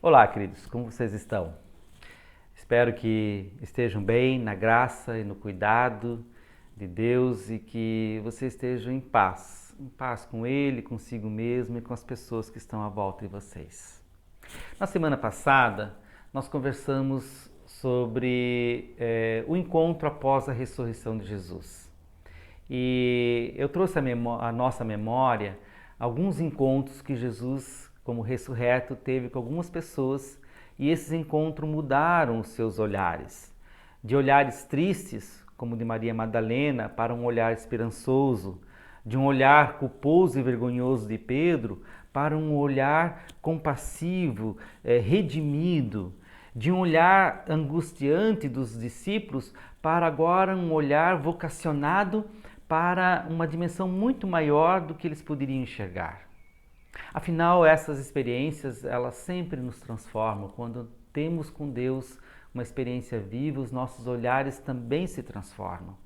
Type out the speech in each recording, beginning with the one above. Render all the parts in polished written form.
Olá, queridos, como vocês estão? Espero que estejam bem na graça e no cuidado de Deus e que vocês estejam em paz com Ele, consigo mesmo e com as pessoas que estão à volta de vocês. Na semana passada, nós conversamos sobre o encontro após a ressurreição de Jesus. E eu trouxe à nossa memória alguns encontros que Jesus, como ressurreto, teve com algumas pessoas e esses encontros mudaram os seus olhares. De olhares tristes, como o de Maria Madalena, para um olhar esperançoso, de um olhar culposo e vergonhoso de Pedro, para um olhar compassivo, redimido, de um olhar angustiante dos discípulos para agora um olhar vocacionado para uma dimensão muito maior do que eles poderiam enxergar. Afinal, essas experiências, elas sempre nos transformam. Quando temos com Deus uma experiência viva, os nossos olhares também se transformam.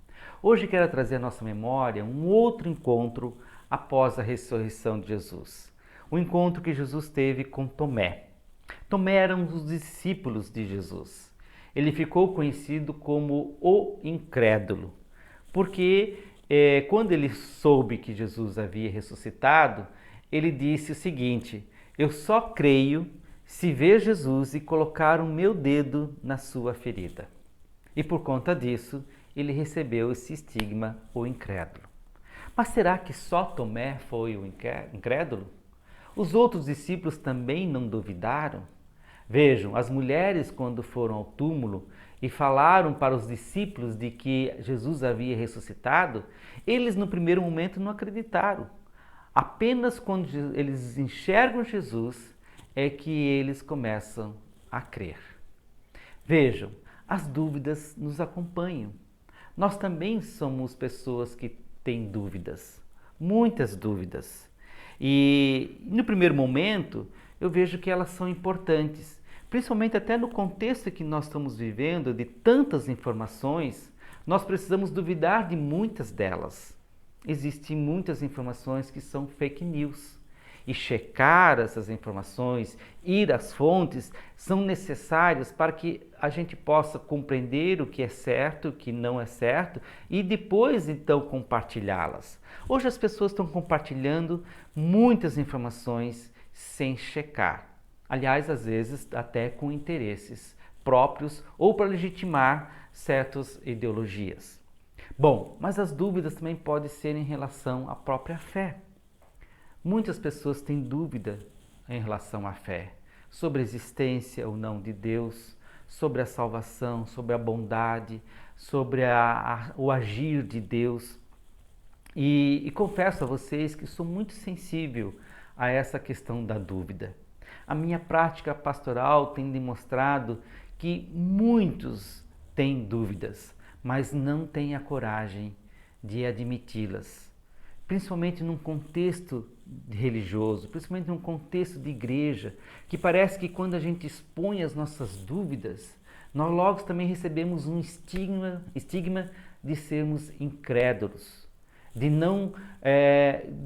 Hoje quero trazer à nossa memória um outro encontro após a ressurreição de Jesus. O encontro que Jesus teve com Tomé. Tomé era um dos discípulos de Jesus. Ele ficou conhecido como o incrédulo, porque quando ele soube que Jesus havia ressuscitado, ele disse o seguinte: eu só creio se ver Jesus e colocar o meu dedo na sua ferida. E por conta disso, ele recebeu esse estigma, o incrédulo. Mas será que só Tomé foi o incrédulo? Os outros discípulos também não duvidaram? Vejam, as mulheres, quando foram ao túmulo e falaram para os discípulos de que Jesus havia ressuscitado, eles no primeiro momento não acreditaram. Apenas quando eles enxergam Jesus é que eles começam a crer. Vejam, as dúvidas nos acompanham. Nós também somos pessoas que têm dúvidas, muitas dúvidas. E no primeiro momento, eu vejo que elas são importantes, principalmente até no contexto que nós estamos vivendo, de tantas informações, nós precisamos duvidar de muitas delas. Existem muitas informações que são fake news. E checar essas informações, ir às fontes, são necessárias para que a gente possa compreender o que é certo, o que não é certo e depois então compartilhá-las. Hoje as pessoas estão compartilhando muitas informações sem checar. Aliás, às vezes até com interesses próprios ou para legitimar certas ideologias. Bom, mas as dúvidas também podem ser em relação à própria fé. Muitas pessoas têm dúvida em relação à fé, sobre a existência ou não de Deus, sobre a salvação, sobre a bondade, sobre o agir de Deus. E confesso a vocês que sou muito sensível a essa questão da dúvida. A minha prática pastoral tem demonstrado que muitos têm dúvidas, mas não têm a coragem de admiti-las. Principalmente num contexto religioso, principalmente num contexto de igreja, que parece que quando a gente expõe as nossas dúvidas, nós logo também recebemos um estigma de sermos incrédulos, de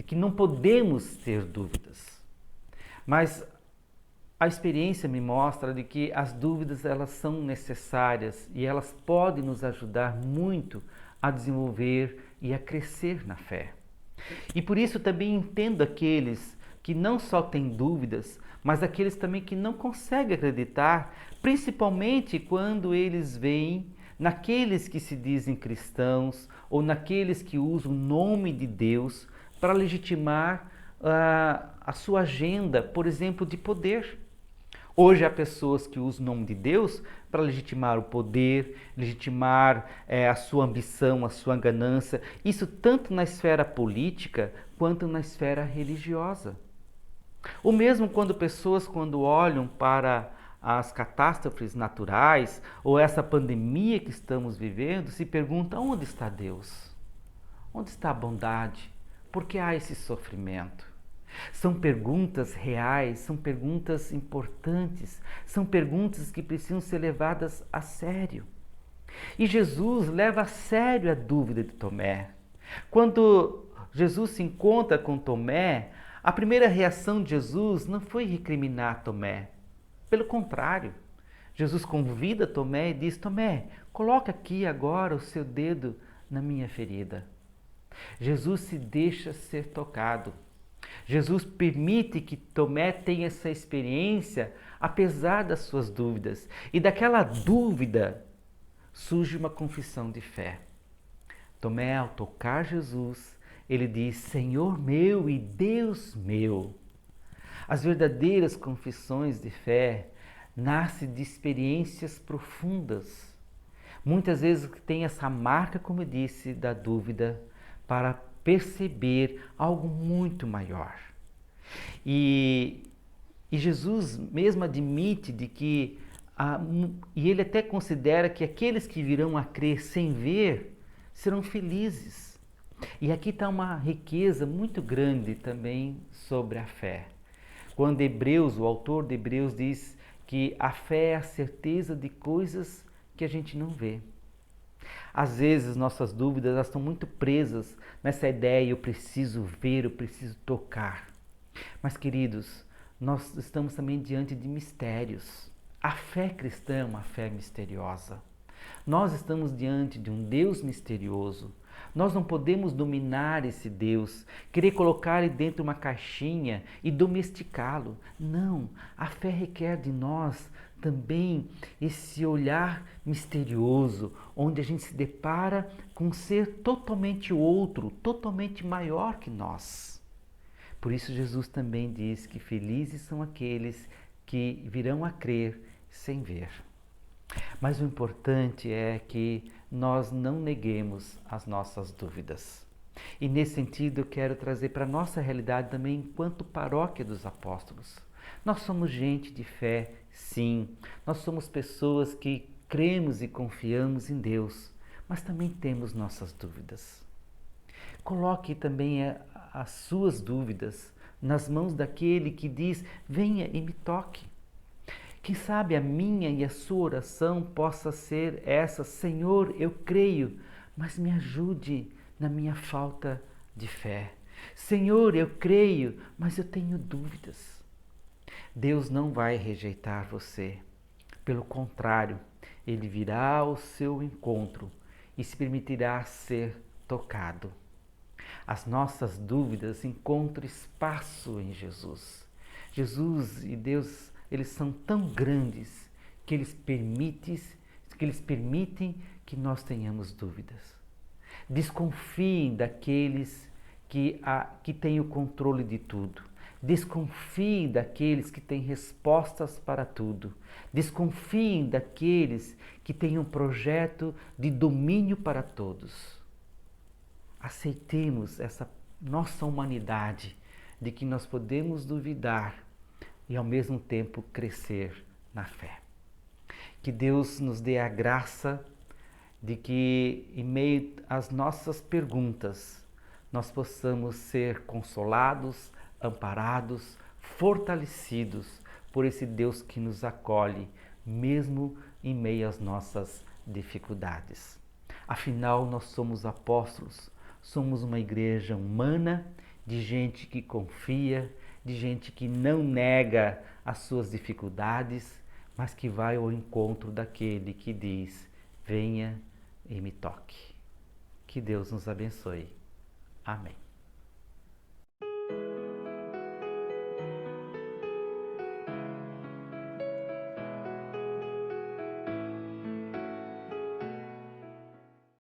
que não podemos ter dúvidas. Mas a experiência me mostra de que as dúvidas elas são necessárias e elas podem nos ajudar muito a desenvolver e a crescer na fé. E por isso também entendo aqueles que não só têm dúvidas, mas aqueles também que não conseguem acreditar, principalmente quando eles veem naqueles que se dizem cristãos ou naqueles que usam o nome de Deus para legitimar a sua agenda, por exemplo, de poder. Hoje há pessoas que usam o nome de Deus para legitimar o poder, legitimar a sua ambição, a sua ganância. Isso tanto na esfera política quanto na esfera religiosa. Ou mesmo quando pessoas, quando olham para as catástrofes naturais ou essa pandemia que estamos vivendo, se perguntam: onde está Deus? Onde está a bondade? Por que há esse sofrimento? São perguntas reais, são perguntas importantes, são perguntas que precisam ser levadas a sério. E Jesus leva a sério a dúvida de Tomé. Quando Jesus se encontra com Tomé, a primeira reação de Jesus não foi recriminar Tomé, Pelo contrário, Jesus convida Tomé e diz: Tomé, coloca aqui agora o seu dedo na minha ferida. Jesus se deixa ser tocado. Jesus permite que Tomé tenha essa experiência, apesar das suas dúvidas. E daquela dúvida surge uma confissão de fé. Tomé, ao tocar Jesus, ele diz: Senhor meu e Deus meu. As verdadeiras confissões de fé nascem de experiências profundas. Muitas vezes tem essa marca, como eu disse, da dúvida, para perceber algo muito maior. E Jesus mesmo admite de que, e ele até considera que aqueles que virão a crer sem ver serão felizes. E aqui está uma riqueza muito grande também sobre a fé. Quando Hebreus, o autor de Hebreus diz que a fé é a certeza de coisas que a gente não vê. Às vezes nossas dúvidas elas estão muito presas nessa ideia, eu preciso ver, eu preciso tocar. Mas queridos, nós estamos também diante de mistérios. A fé cristã é uma fé misteriosa. Nós estamos diante de um Deus misterioso. Nós não podemos dominar esse Deus, querer colocar ele dentro de uma caixinha e domesticá-lo. Não, a fé requer de nós também esse olhar misterioso, onde a gente se depara com um ser totalmente outro, totalmente maior que nós. Por isso Jesus também diz que felizes são aqueles que virão a crer sem ver. Mas o importante é que nós não neguemos as nossas dúvidas. E nesse sentido eu quero trazer para a nossa realidade também enquanto paróquia dos apóstolos. Nós somos gente de fé, sim. Nós somos pessoas que cremos e confiamos em Deus, mas também temos nossas dúvidas. Coloque também as suas dúvidas nas mãos daquele que diz: venha e me toque. Quem sabe a minha e a sua oração possa ser essa: Senhor, eu creio, mas me ajude na minha falta de fé. Senhor, eu creio, mas eu tenho dúvidas. Deus não vai rejeitar você. Pelo contrário, Ele virá ao seu encontro e se permitirá ser tocado. As nossas dúvidas encontram espaço em Jesus. Jesus e Deus, eles são tão grandes que eles permitem que nós tenhamos dúvidas. Desconfiem daqueles que têm o controle de tudo. Desconfiem daqueles que têm respostas para tudo. Desconfiem daqueles que têm um projeto de domínio para todos. Aceitemos essa nossa humanidade de que nós podemos duvidar e ao mesmo tempo crescer na fé. Que Deus nos dê a graça de que, em meio às nossas perguntas, nós possamos ser consolados, amparados, fortalecidos por esse Deus que nos acolhe, mesmo em meio às nossas dificuldades. Afinal, nós somos apóstolos, somos uma igreja humana, de gente que confia, de gente que não nega as suas dificuldades, mas que vai ao encontro daquele que diz: venha e me toque. Que Deus nos abençoe. Amém.